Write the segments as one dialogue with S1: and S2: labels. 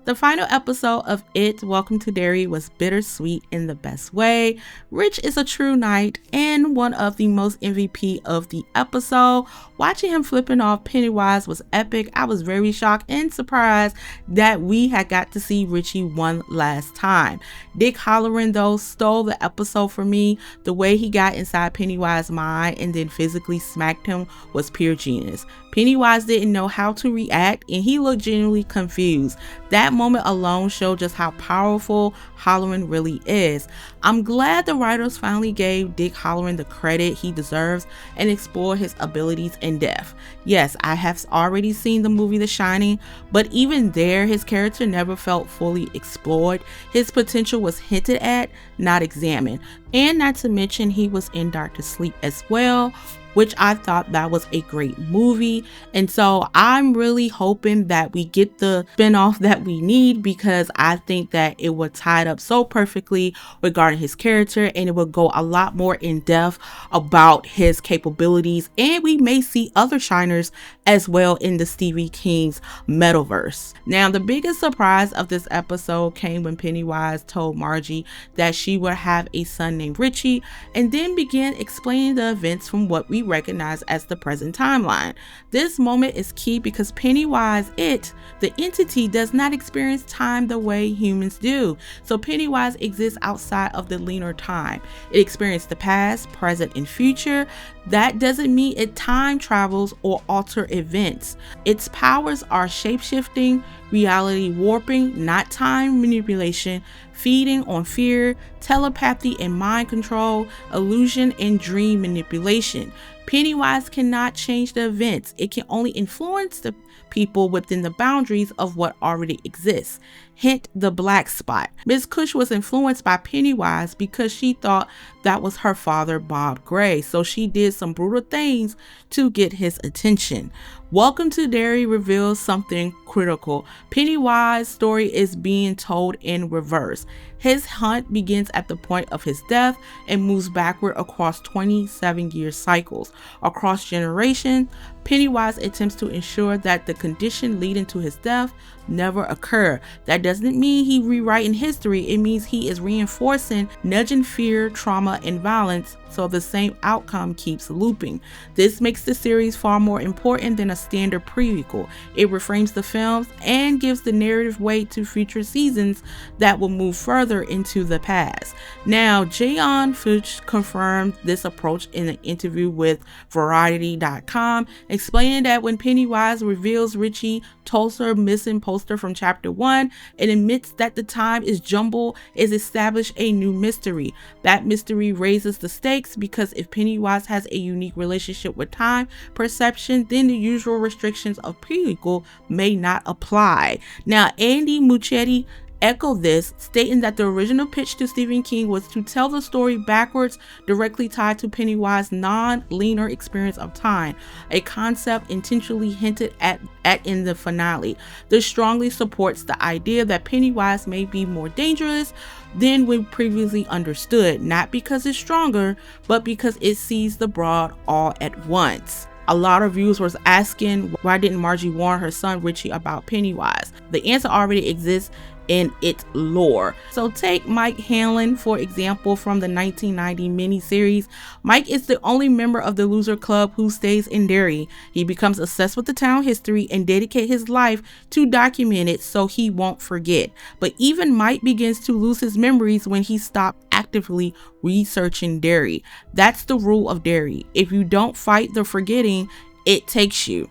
S1: The final episode of It, Welcome to Derry, was bittersweet in the best way. Rich is a true knight and one of the most MVP of the episode. Watching him flipping off Pennywise was epic. I was very shocked and surprised that we had got to see Richie one last time. Dick Halloran, though, stole the episode for me. The way he got inside Pennywise's mind and then physically smacked him was pure genius. Pennywise didn't know how to react and he looked genuinely confused. That moment alone showed just how powerful Halloran really is. I'm glad the writers finally gave Dick Halloran the credit he deserves and explored his abilities in depth. Yes, I have already seen the movie The Shining, but even there, his character never felt fully explored. His potential was hinted at, not examined. And not to mention, he was in Doctor Sleep as well, which I thought that was a great movie. And so I'm really hoping that we get the spinoff that we need, because I think that it would tie it up so perfectly regarding his character, and it would go a lot more in depth about his capabilities, and we may see other shiners as well in the Stephen King's metaverse. Now, the biggest surprise of this episode came when Pennywise told Margie that she would have a son named Richie, and then began explaining the events from what we recognize as the present timeline. This moment is key because Pennywise, the entity, does not experience time the way humans do. So Pennywise exists outside of the linear time. It experiences the past, present, and future. That doesn't mean it time travels or alter events. Its powers are shape-shifting, reality warping, not time manipulation, feeding on fear, telepathy and mind control, illusion and dream manipulation. Pennywise cannot change the events. It can only influence the people within the boundaries of what already exists. Hint, the black spot. Miss Cush was influenced by Pennywise because she thought that was her father, Bob Gray, so she did some brutal things to get his attention. Welcome to Derry reveals something critical. Pennywise's story is being told in reverse. His hunt begins at the point of his death and moves backward across 27-year cycles. Across generations, Pennywise attempts to ensure that the condition leading to his death never occur. That doesn't mean he rewriting history. It means he is reinforcing, nudging fear, trauma, and violence, so the same outcome keeps looping. This makes the series far more important than a standard prequel. It reframes the films and gives the narrative weight to future seasons that will move further into the past. Now, Jayon Fuchs confirmed this approach in an interview with Variety.com, explaining that when Pennywise reveals Richie Tulsa missing poster from chapter 1 and admits that the time is jumbled, is established a new mystery. That mystery raises the stakes because if Pennywise has a unique relationship with time perception, then the usual restrictions of prequel may not apply. Now, Andy Muschietti echoed this, stating that the original pitch to Stephen King was to tell the story backwards, directly tied to Pennywise's non-linear experience of time, a concept intentionally hinted at in the finale. This strongly supports the idea that Pennywise may be more dangerous than we previously understood, not because it's stronger, but because it sees the broad all at once. A lot of viewers was asking, why didn't Margie warn her son Richie about Pennywise? The answer already exists in its lore. So take Mike Hanlon, for example, from the 1990 miniseries. Mike is the only member of the Loser Club who stays in Derry. He becomes obsessed with the town history and dedicates his life to document it so he won't forget. But even Mike begins to lose his memories when he stopped actively researching Derry. That's the rule of Derry. If you don't fight the forgetting, it takes you.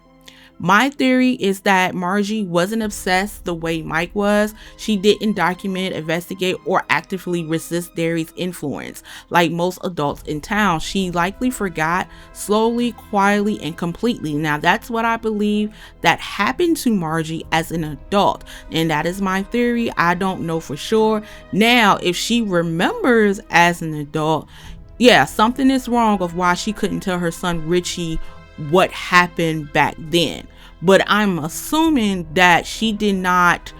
S1: My theory is that Margie wasn't obsessed the way Mike was. She didn't document, investigate, or actively resist Derry's influence. Like most adults in town, she likely forgot slowly, quietly, and completely. Now, that's what I believe that happened to Margie as an adult, and that is my theory. I don't know for sure. Now, if she remembers as an adult, yeah, something is wrong of why she couldn't tell her son Richie what happened back then. But I'm assuming that she did not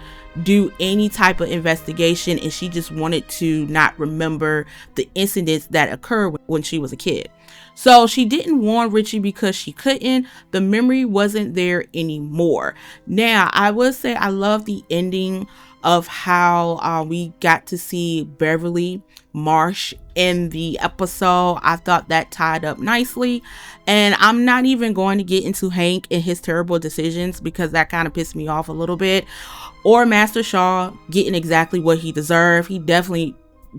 S1: do any type of investigation and she just wanted to not remember the incidents that occurred when she was a kid. So she didn't warn Richie because she couldn't. The memory wasn't there anymore. Now, I would say I love the ending of how we got to see Beverly Marsh in the episode. I thought that tied up nicely. And I'm not even going to get into Hank and his terrible decisions because that kind of pissed me off a little bit. Or Master Shaw getting exactly what he deserved. He definitely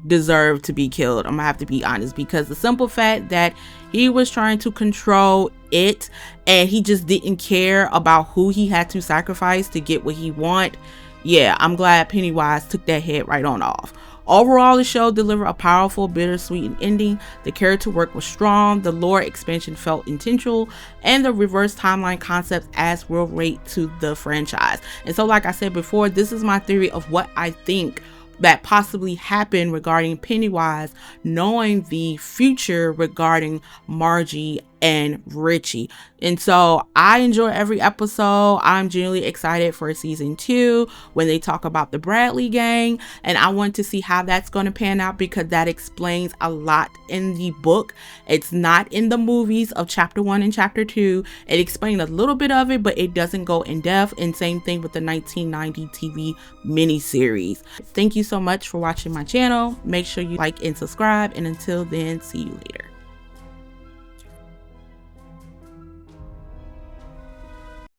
S1: deserved to be killed. I'm gonna have to be honest, because the simple fact that he was trying to control it and he just didn't care about who he had to sacrifice to get what he want. Yeah, I'm glad Pennywise took that head right on off. Overall, the show delivered a powerful, bittersweet ending. The character work was strong, the lore expansion felt intentional, and the reverse timeline concept adds real weight to the franchise. And so, like I said before, this is my theory of what I think that possibly happened regarding Pennywise, knowing the future regarding Margie and Richie. And so I enjoy every episode. I'm genuinely excited for season 2 when they talk about the Bradley gang, and I want to see how that's going to pan out because that explains a lot in the book. It's not in the movies of chapter 1 and chapter 2. It explained a little bit of it, but it doesn't go in depth, and same thing with the 1990 TV miniseries. Thank you so much for watching my channel. Make sure you like and subscribe, and until then, see you later.